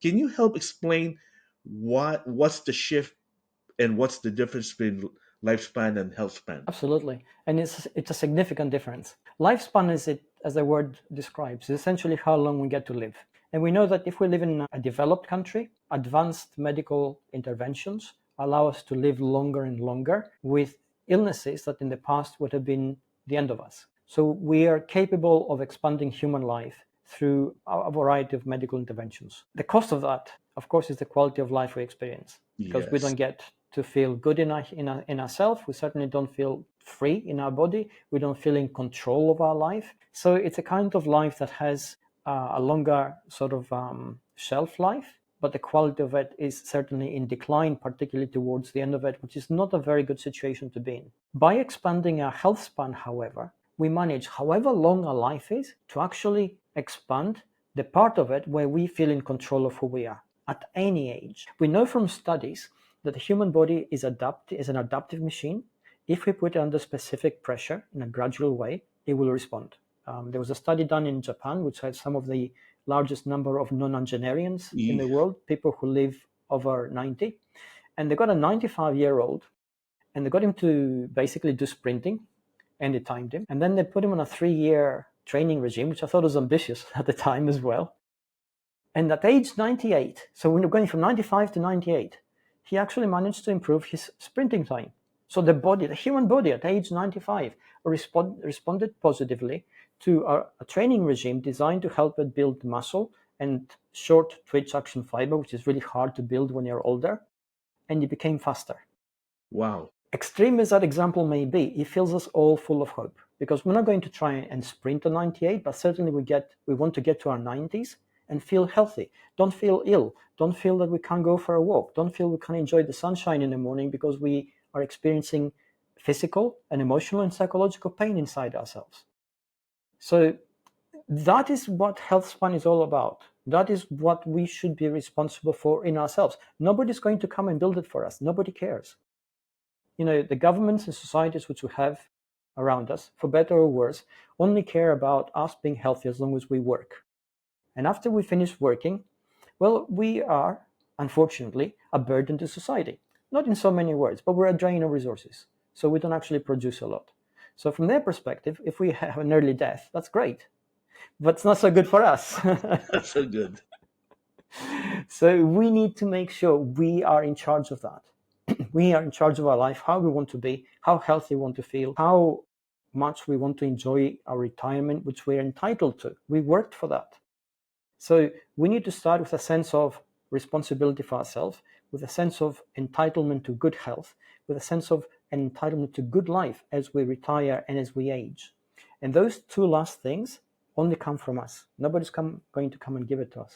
Can you help explain what's the shift and what's the difference between lifespan and health span? Absolutely, and it's a significant difference. Lifespan, as the word describes, is essentially how long we get to live. And we know that if we live in a developed country, advanced medical interventions allow us to live longer and longer with illnesses that in the past would have been the end of us. So we are capable of expanding human life through a variety of medical interventions. The cost of that, of course, is the quality of life we experience, because we Yes. don't get to feel good in ourselves. We certainly don't feel free in our body. We don't feel in control of our life. So it's a kind of life that has a longer sort of shelf life, but the quality of it is certainly in decline, particularly towards the end of it, which is not a very good situation to be in. By expanding our health span, however, we manage, however long our life is, to actually expand the part of it where we feel in control of who we are at any age. We know from studies that the human body is an adaptive machine. If we put it under specific pressure in a gradual way, it will respond. There was a study done in Japan, which had some of the largest number of non-octogenarians in the world, people who live over 90. And they got a 95-year-old and they got him to basically do sprinting, and they timed him. And then they put him on a 3-year training regime, which I thought was ambitious at the time as well. And at age 98, so we're going from 95 to 98, he actually managed to improve his sprinting time. So the human body at age 95 responded positively to a training regime designed to help it build muscle and short twitch action fiber, which is really hard to build when you're older, and it became faster. Wow. Extreme as that example may be, it fills us all full of hope, because we're not going to try and sprint to 98, but certainly we want to get to our 90s and feel healthy. Don't feel ill. Don't feel that we can't go for a walk. Don't feel we can't enjoy the sunshine in the morning because we are experiencing physical and emotional and psychological pain inside ourselves. So that is what health span is all about. That is what we should be responsible for in ourselves. Nobody's going to come and build it for us. Nobody cares. The governments and societies which we have around us, for better or worse, only care about us being healthy as long as we work. And after we finish working, well, we are, unfortunately, a burden to society. Not in so many words, but we're a drain of resources. So we don't actually produce a lot. So from their perspective, if we have an early death, that's great. But it's not so good for us. That's so good. So we need to make sure we are in charge of that. We are in charge of our life, how we want to be, how healthy we want to feel, how much we want to enjoy our retirement, which we're entitled to. We worked for that. So we need to start with a sense of responsibility for ourselves, with a sense of entitlement to good health, with a sense of an entitlement to good life as we retire and as we age. And those two last things only come from us. Nobody's going to come and give it to us.